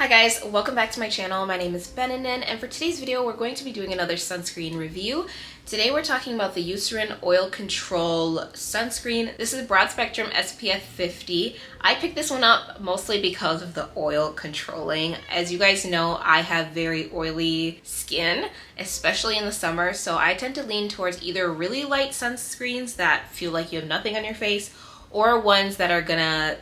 Hi guys, welcome back to my channel. My name is Benanin, and for today's video we're going to be doing another sunscreen review. Today we're talking about the Eucerin Oil Control Sunscreen. This is broad spectrum SPF 50. I picked this one up mostly because of the oil controlling. As you guys know, I have very oily skin, especially in the summer, so I tend to lean towards either really light sunscreens that feel like you have nothing on your face, or ones that are gonna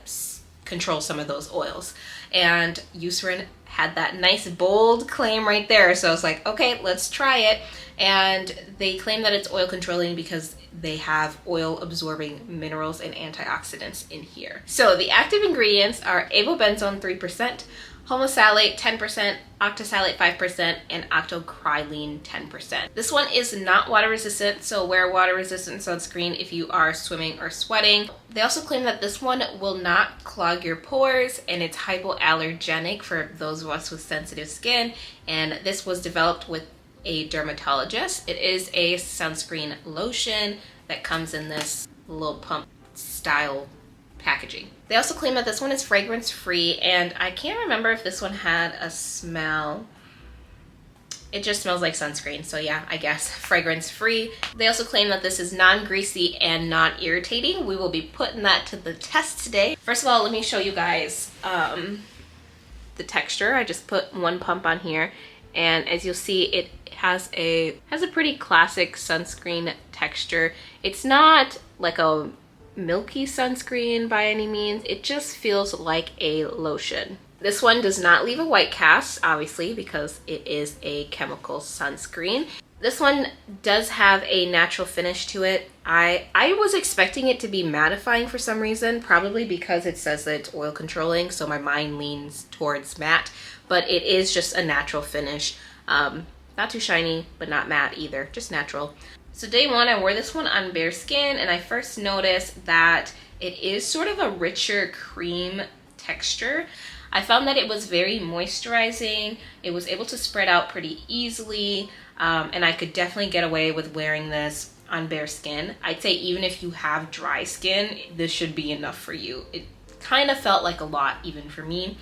control some of those oils. And Eucerin had that nice bold claim right there, so I was like, okay, let's try it. And they claim that it's oil controlling because they have oil absorbing minerals and antioxidants in here. So the active ingredients are avobenzone 3%, homosalate 10%, octosalate 5%, and octocrylene 10%. This one is not water resistant, so wear water resistant sunscreen if you are swimming or sweating. They also claim that this one will not clog your pores, and it's hypoallergenic for those of us with sensitive skin, and this was developed with a dermatologist. It is a sunscreen lotion that comes in this little pump style packaging. They also claim that this one is fragrance free, and I can't remember if this one had a smell. It just smells like sunscreen, so yeah, I guess fragrance free. They also claim that this is non-greasy and non-irritating. We will be putting that to the test today. First of all, let me show you guys the texture. I just put one pump on here, and as you'll see, it has a pretty classic sunscreen texture. It's not like a milky sunscreen by any means. It just feels like a lotion. This one does not leave a white cast, obviously, because it is a chemical sunscreen. This one does have a natural finish to it. I was expecting it to be mattifying for some reason, probably because it says that it's oil controlling, so my mind leans towards matte, but it is just a natural finish. Not too shiny, but not matte either, just natural. So day one, I wore this one on bare skin, and I first noticed that it is sort of a richer cream texture. I found that it was very moisturizing. It was able to spread out pretty easily, and I could definitely get away with wearing this on bare skin. I'd say even if you have dry skin, this should be enough for you. It kind of felt like a lot even for me.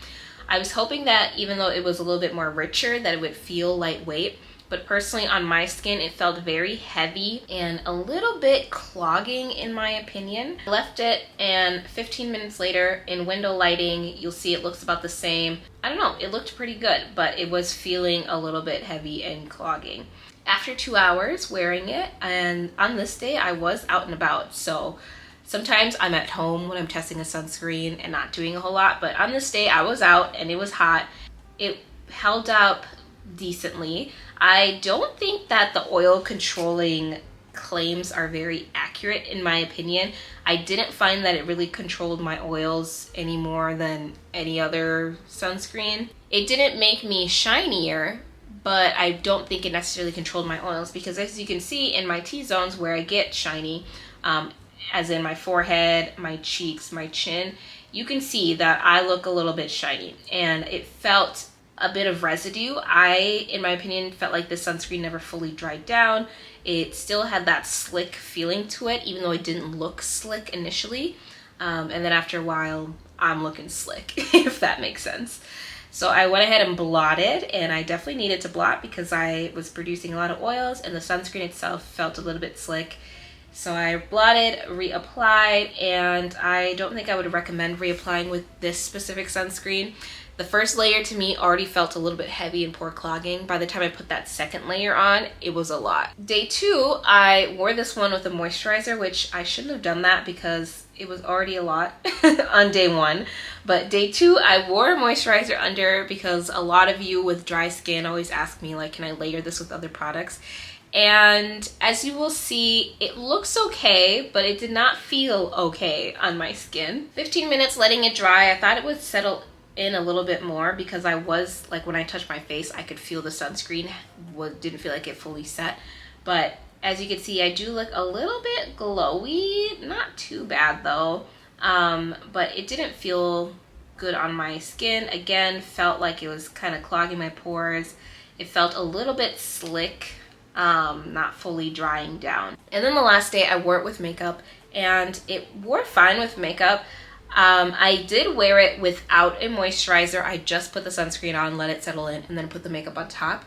I was hoping that even though it was a little bit more richer, that it would feel lightweight. But personally on my skin, it felt very heavy and a little bit clogging in my opinion. I left it, and 15 minutes later in window lighting, you'll see it looks about the same. I don't know, it looked pretty good, but it was feeling a little bit heavy and clogging. After 2 hours wearing it, and on this day I was out and about, so sometimes I'm at home when I'm testing a sunscreen and not doing a whole lot, but on this day I was out and it was hot. It held up decently. I don't think that the oil controlling claims are very accurate in my opinion. I didn't find that it really controlled my oils any more than any other sunscreen. It didn't make me shinier, but I don't think it necessarily controlled my oils, because as you can see in my T-zones where I get shiny, as in my forehead, my cheeks, my chin, you can see that I look a little bit shiny, and it felt a bit of residue. In my opinion, felt like this sunscreen never fully dried down. It still had that slick feeling to it, even though it didn't look slick initially. And then after a while, I'm looking slick, if that makes sense. So I went ahead and blotted, and I definitely needed to blot because I was producing a lot of oils, and the sunscreen itself felt a little bit slick. So I blotted, reapplied, and I don't think I would recommend reapplying with this specific sunscreen. The first layer to me already felt a little bit heavy and pore clogging. By the time I put that second layer on, it was a lot. Day two, I wore this one with a moisturizer, which I shouldn't have done that because it was already a lot on day one. But day two, I wore a moisturizer under because a lot of you with dry skin always ask me, like, can I layer this with other products? And as you will see, it looks okay, but it did not feel okay on my skin. 15 minutes letting it dry, I thought it would settle in a little bit more because I was, like, when I touched my face, I could feel the sunscreen didn't feel like it fully set. But as you can see, I do look a little bit glowy, not too bad though, but it didn't feel good on my skin. Again, felt like it was kind of clogging my pores. It felt a little bit slick, not fully drying down. And then the last day I wore it with makeup, and it wore fine with makeup. I did wear it without a moisturizer. I just put the sunscreen on, let it settle in, and then put the makeup on top.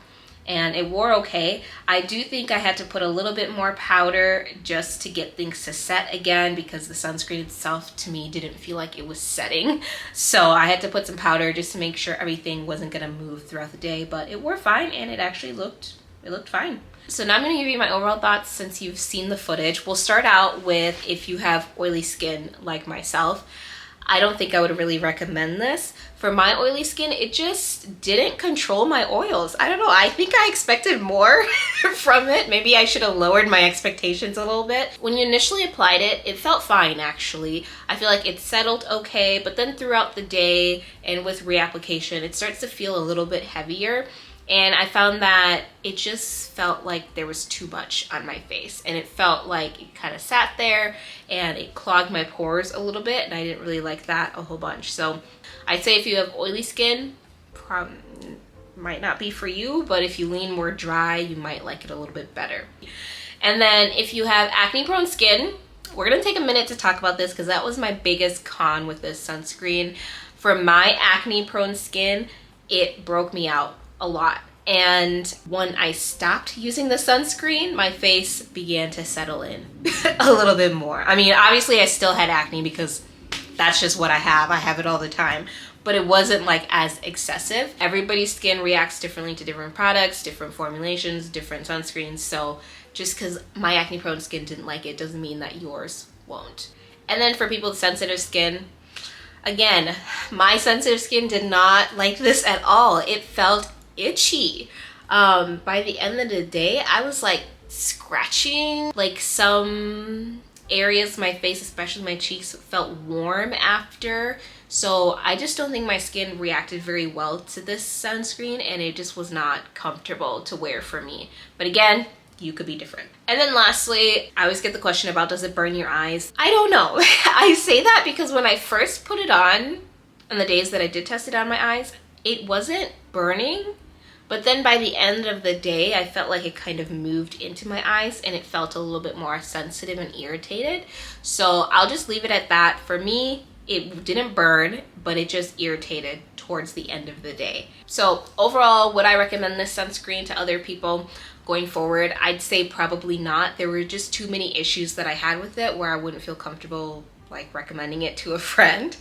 And it wore okay. I do think I had to put a little bit more powder just to get things to set again, because the sunscreen itself to me didn't feel like it was setting. So I had to put some powder just to make sure everything wasn't gonna move throughout the day, but it wore fine and it actually looked fine. So now I'm gonna give you my overall thoughts since you've seen the footage. We'll start out with if you have oily skin like myself. I don't think I would really recommend this. For my oily skin, it just didn't control my oils. I don't know, I think I expected more from it. Maybe I should have lowered my expectations a little bit. When you initially applied it, it felt fine actually. I feel like it settled okay, but then throughout the day and with reapplication, it starts to feel a little bit heavier. And I found that it just felt like there was too much on my face, and it felt like it kind of sat there and it clogged my pores a little bit, and I didn't really like that a whole bunch. So I'd say if you have oily skin, might not be for you, but if you lean more dry, you might like it a little bit better. And then if you have acne prone skin, we're gonna take a minute to talk about this because that was my biggest con with this sunscreen. For my acne prone skin, it broke me out a lot. And when I stopped using the sunscreen, my face began to settle in a little bit more. I mean, obviously I still had acne because that's just what I have it all the time, but it wasn't like as excessive. Everybody's skin reacts differently to different products, different formulations, different sunscreens. So just because my acne prone skin didn't like it doesn't mean that yours won't. And then for people with sensitive skin, again, my sensitive skin did not like this at all. It felt itchy. By the end of the day, I was like scratching, like some areas of my face, especially my cheeks, felt warm after. So I just don't think my skin reacted very well to this sunscreen, and it just was not comfortable to wear for me. But again, you could be different. And then lastly, I always get the question about, does it burn your eyes? I don't know. I say that because when I first put it on the days that I did test it on my eyes, it wasn't burning. But then by the end of the day, I felt like it kind of moved into my eyes and it felt a little bit more sensitive and irritated. So I'll just leave it at that. For me, it didn't burn, but it just irritated towards the end of the day. So overall, would I recommend this sunscreen to other people going forward? I'd say probably not. There were just too many issues that I had with it where I wouldn't feel comfortable like recommending it to a friend,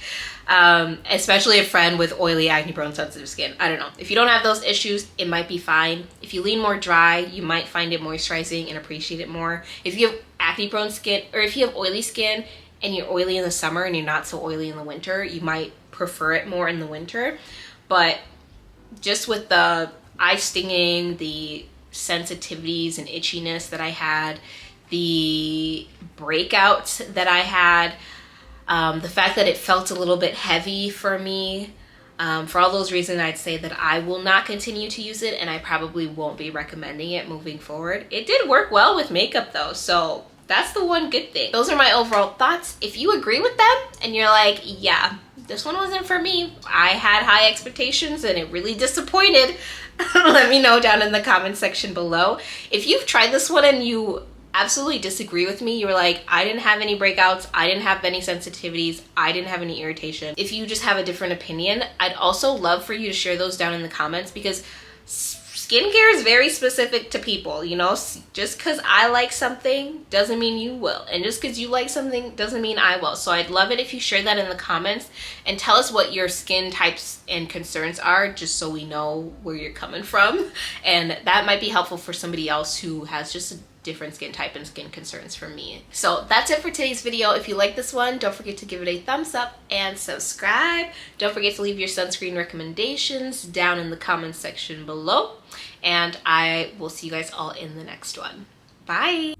especially a friend with oily, acne prone, sensitive skin. I don't know. If you don't have those issues, it might be fine. If you lean more dry, you might find it moisturizing and appreciate it more. If you have acne prone skin, or if you have oily skin and you're oily in the summer and you're not so oily in the winter, you might prefer it more in the winter. But just with the eye stinging, the sensitivities and itchiness that I had, the breakouts that I had, the fact that it felt a little bit heavy for me, for all those reasons, I'd say that I will not continue to use it, and I probably won't be recommending it moving forward. It did work well with makeup though, so that's the one good thing. Those are my overall thoughts. If you agree with them and you're like, yeah, this one wasn't for me, I had high expectations and it really disappointed, let me know down in the comment section below. If you've tried this one and you absolutely disagree with me, you were like, I didn't have any breakouts, I didn't have any sensitivities, I didn't have any irritation. If you just have a different opinion, I'd also love for you to share those down in the comments, because skincare is very specific to people, you know? Just because I like something doesn't mean you will, and just because you like something doesn't mean I will. So I'd love it if you share that in the comments and tell us what your skin types and concerns are, just so we know where you're coming from, and that might be helpful for somebody else who has just a different skin type and skin concerns from me. So that's it for today's video. If you like this one, don't forget to give it a thumbs up and subscribe. Don't forget to leave your sunscreen recommendations down in the comments section below, and I will see you guys all in the next one. Bye.